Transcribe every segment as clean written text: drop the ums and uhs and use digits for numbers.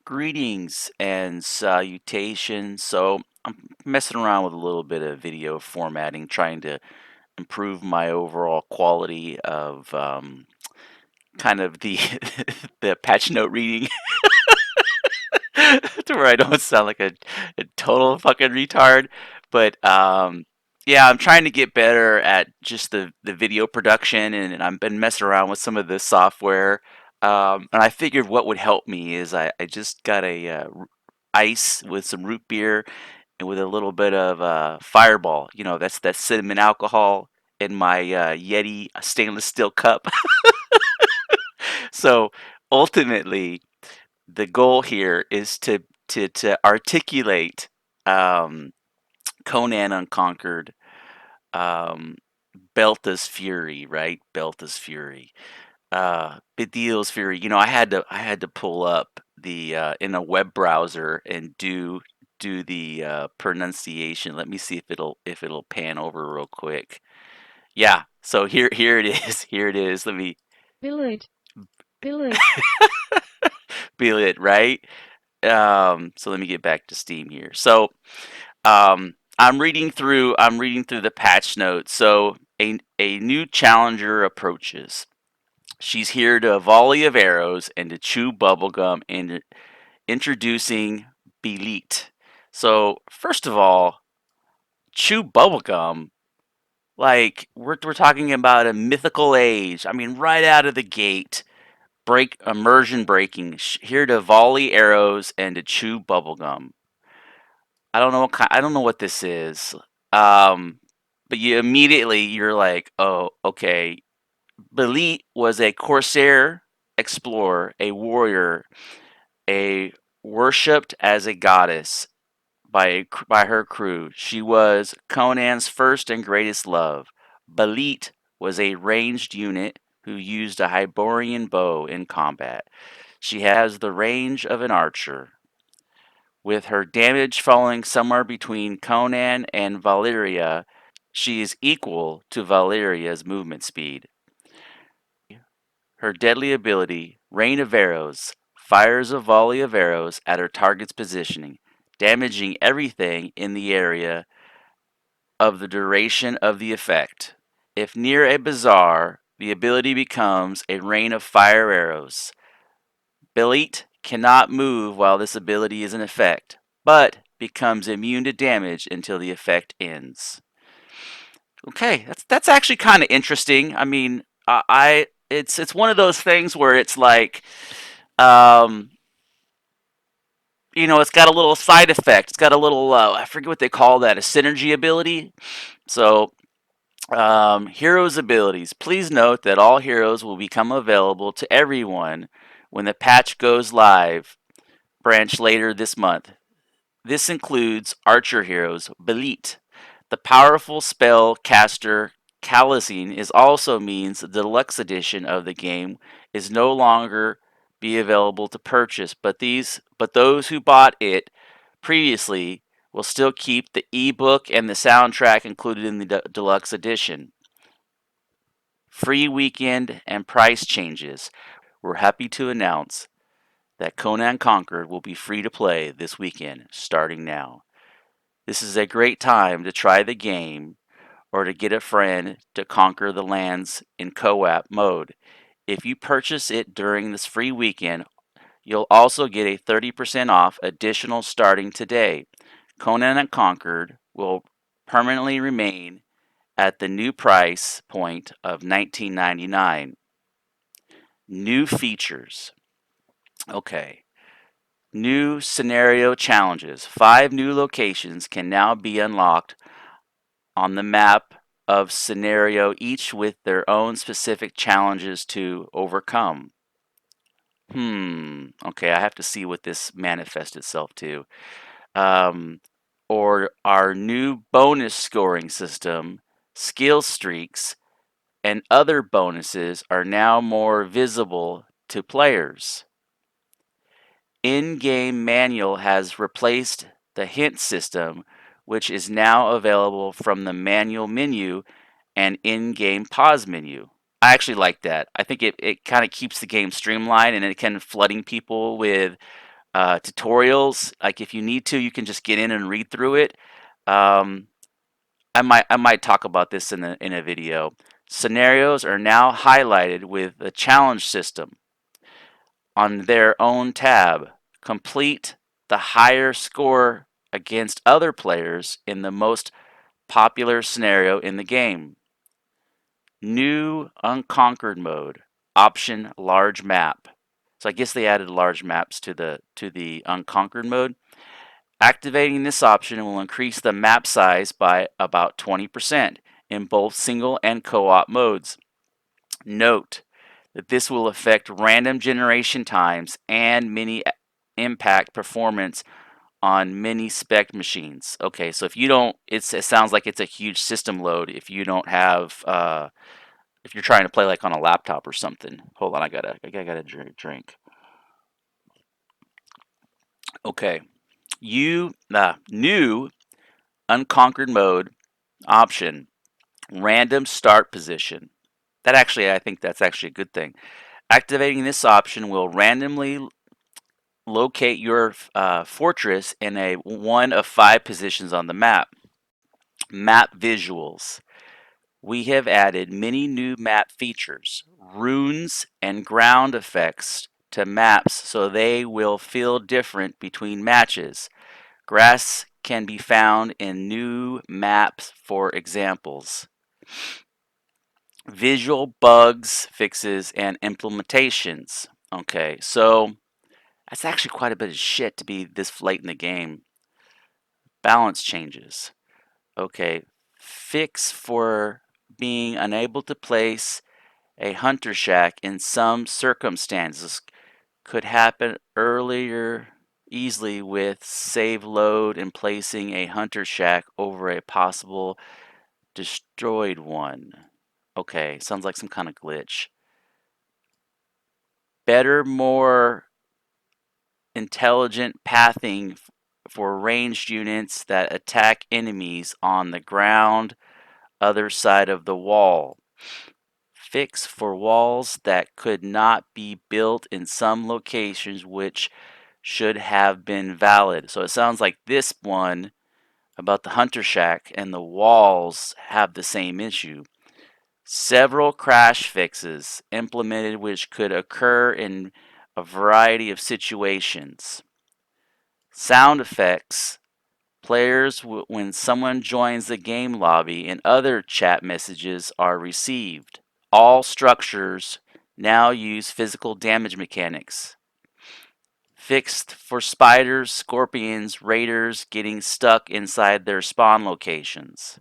Greetings and salutations. So, I'm messing around with a little bit of video formatting, trying to improve my overall quality of kind of the the patch note reading to where I don't sound like a total fucking retard. But yeah, I'm trying to get better at just the video production, and I've been messing around with some of the software. And I figured what would help me is I just got a ice with some root beer and with a little bit of Fireball. You know, that's that cinnamon alcohol in my Yeti stainless steel cup. So ultimately, the goal here is to articulate um, Conan Unconquered, um, Belta's Fury, right? Belta's Fury, Bedeal's Fury. You know, I had to pull up the in a web browser and do the pronunciation. Let me see if it'll pan over real quick. Yeah. So here it is. Here it is. Let me Belit, Belit, feel it, right? So let me get back to Steam here. So I'm reading through the patch notes. So a new challenger approaches. She's here to volley of arrows and to chew bubblegum and introducing Belit. So first of all, chew bubblegum. Like we're talking about a mythical age. I mean, right out of the gate, break immersion breaking. Here to volley arrows and to chew bubblegum. I don't know what this is. Um, but you're like, oh, okay. Belit was a corsair explorer, a warrior, a worshipped as a goddess by her crew. She was Conan's first and greatest love. Belit was a ranged unit who used a Hyborian bow in combat. She has the range of an archer, with her damage falling somewhere between Conan and Valeria. She is equal to Valeria's movement speed. Her deadly ability, Rain of Arrows, fires a volley of arrows at her target's positioning, damaging everything in the area of the duration of the effect. If near a bazaar, the ability becomes a rain of fire arrows. Belit cannot move while this ability is in effect, but becomes immune to damage until the effect ends. Okay, that's actually kind of interesting. I mean, I it's one of those things where it's like, um, it's got a little side effect. It's got a little I forget what they call that, a synergy ability. So heroes' abilities. Please note that all heroes will become available to everyone when the patch goes live, branch later this month. This includes archer heroes, Belit. The powerful spell caster Calazine is also means the deluxe edition of the game is no longer be available to purchase, but those who bought it previously will still keep the ebook and the soundtrack included in the deluxe edition. Free weekend and price changes. We're happy to announce that Conan Conquered will be free to play this weekend, starting now. This is a great time to try the game or to get a friend to conquer the lands in co op mode. If you purchase it during this free weekend, you'll also get a 30% off additional starting today. Conan Conquered will permanently remain at the new price point of $19.99. New features. Okay. New scenario challenges. 5 new locations can now be unlocked on the map of scenario, each with their own specific challenges to overcome. Okay, I have to see what this manifests itself to. Um, or our new bonus scoring system, skill streaks, and other bonuses are now more visible to players. In-game manual has replaced the hint system, which is now available from the manual menu and in-game pause menu. I actually like that. I think it kind of keeps the game streamlined and it can flooding people with Tutorials, like if you need to, you can just get in and read through it. Um, I might talk about this in a video. Scenarios are now highlighted with a challenge system on their own tab. Complete the higher score against other players in the most popular scenario in the game. New unconquered mode. Option large map. So I guess they added large maps to the unconquered mode. Activating this option will increase the map size by about 20% in both single and co-op modes. Note that this will affect random generation times and mini impact performance on mini spec machines. Okay, so if you don't, it sounds like it's a huge system load if you don't have, if you're trying to play like on a laptop or something. Hold on, I gotta drink. Okay, new unconquered mode option, random start position. That actually, I think that's actually a good thing. Activating this option will randomly locate your fortress in a one of 5 positions on the map. Map visuals. We have added many new map features, runes, and ground effects to maps so they will feel different between matches. Grass can be found in new maps for examples. Visual bugs, fixes, and implementations. Okay, so that's actually quite a bit of shit to be this late in the game. Balance changes. Okay, fix for being unable to place a hunter shack in some circumstances could happen earlier easily with save load and placing a hunter shack over a possible destroyed one. Okay, sounds like some kind of glitch. Better, more intelligent pathing for ranged units that attack enemies on the ground, other side of the wall. Fix for walls that could not be built in some locations which should have been valid. So it sounds like this one about the Hunter Shack and the walls have the same issue. Several crash fixes implemented which could occur in a variety of situations. Sound effects. Players, when someone joins the game lobby and other chat messages are received. All structures now use physical damage mechanics. Fixed for spiders, scorpions, raiders getting stuck inside their spawn locations.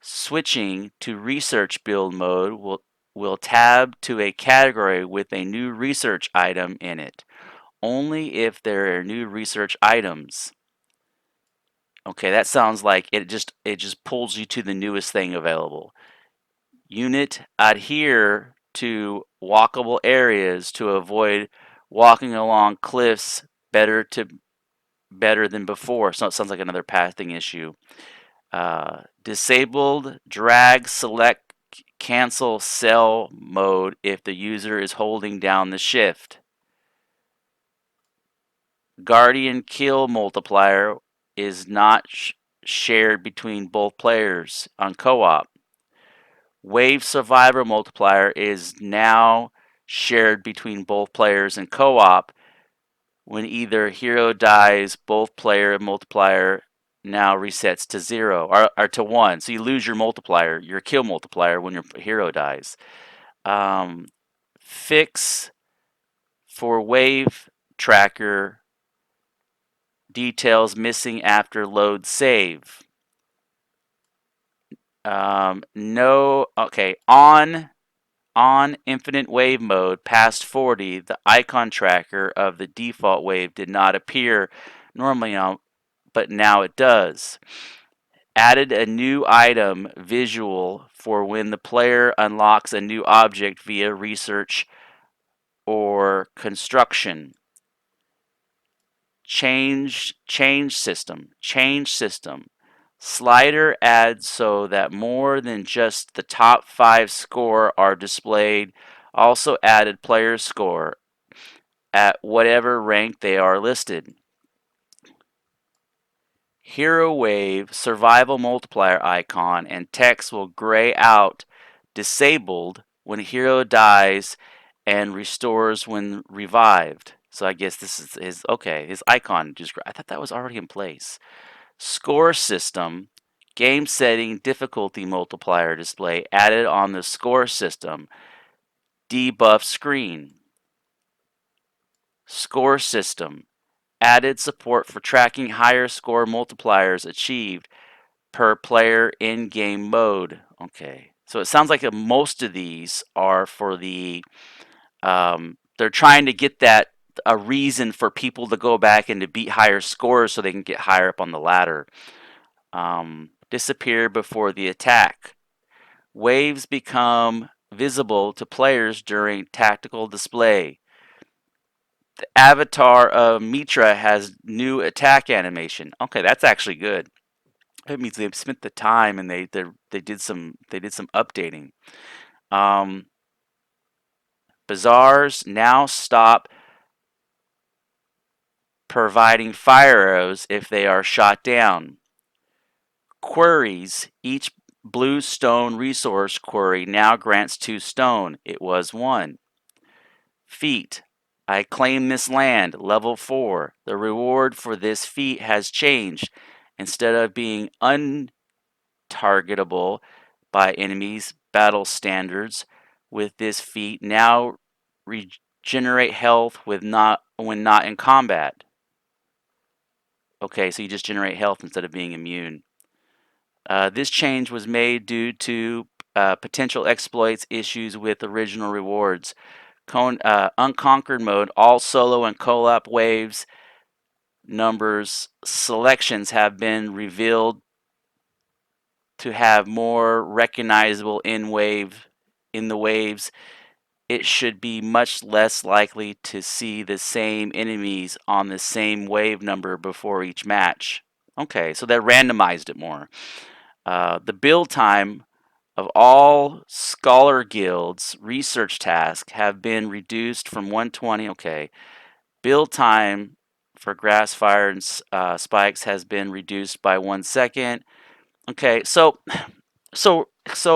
Switching to research build mode will tab to a category with a new research item in it, only if there are new research items. Okay, that sounds like it just pulls you to the newest thing available. Unit adhere to walkable areas to avoid walking along cliffs better than before. So it sounds like another pathing issue. Disabled drag select cancel cell mode if the user is holding down the shift. Guardian kill multiplier is not shared between both players on co-op. Wave survivor multiplier is now shared between both players in co-op. When either hero dies, both player multiplier now resets to 0 or to 1. So you lose your multiplier, your kill multiplier when your hero dies. Fix for wave tracker details missing after load save. No, okay, on infinite wave mode past 40, the icon tracker of the default wave did not appear normally but now it does. Added a new item visual for when the player unlocks a new object via research or construction. Change system. Slider adds so that more than just the top 5 score are displayed. Also added player score. at whatever rank they are listed. Hero Wave survival multiplier icon and text will gray out disabled when hero dies and restores when revived. So I guess this is his okay, his icon just I thought that was already in place. Score system, game setting difficulty multiplier display added on the score system. Debuff screen. Score system, added support for tracking higher score multipliers achieved per player in game mode. Okay. So it sounds like most of these are for they're trying to get that a reason for people to go back and to beat higher scores so they can get higher up on the ladder. Disappear before the attack. Waves become visible to players during tactical display. The avatar of Mitra has new attack animation. Okay, that's actually good. That means they've spent the time and they did some updating. Um, Bazaars now stop providing fire arrows if they are shot down. Queries: each blue stone resource query now grants 2 stone. It was 1. Feat: I claim this land, level 4. The reward for this feat has changed. Instead of being untargetable by enemies battle standards with this feat, now regenerate health with not when not in combat. Okay, so you just generate health instead of being immune. This change was made due to potential exploits issues with original rewards. Unconquered mode, all solo and co-op waves numbers selections have been revealed to have more recognizable in the waves. It should be much less likely to see the same enemies on the same wave number before each match. Okay, so they randomized it more. The build time of all Scholar Guild's research tasks have been reduced from 120. Okay, build time for grass fire and spikes has been reduced by 1 second. Okay, so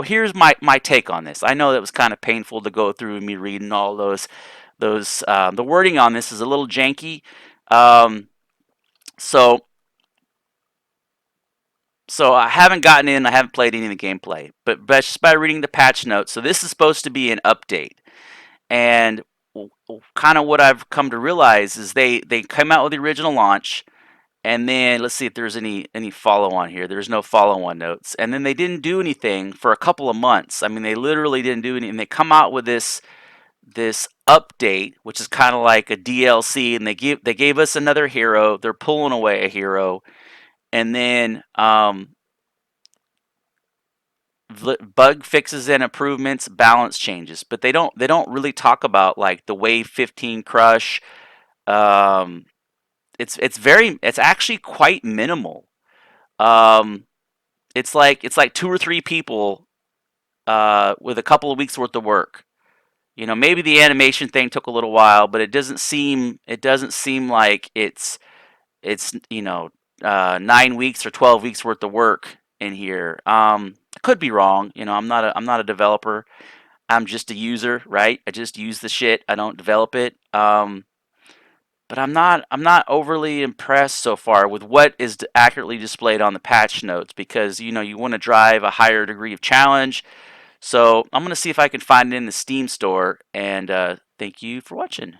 here's my take on this. I know that was kind of painful to go through me reading all those the wording on this is a little janky. Um, so so I haven't gotten in. I haven't played any of the gameplay, but just by reading the patch notes. So this is supposed to be an update, and kind of what I've come to realize is they come out with the original launch, and then let's see if there's any follow on here. There's no follow on notes, and then they didn't do anything for a couple of months. I mean, they literally didn't do anything. They come out with this update, which is kind of like a DLC, and they gave us another hero. They're pulling away a hero, and then bug fixes and improvements, balance changes, but they don't really talk about like the Wave 15 crush. Um, it's actually quite minimal. Um, it's like 2 or 3 people with a couple of weeks worth of work. Maybe the animation thing took a little while, but it doesn't seem like it's 9 weeks or 12 weeks worth of work in here. I could be wrong. I'm not a developer. I'm just a user, right? I just use the shit. I don't develop it. But I'm not overly impressed so far with what is accurately displayed on the patch notes because you want to drive a higher degree of challenge. So I'm gonna see if I can find it in the Steam store. And thank you for watching.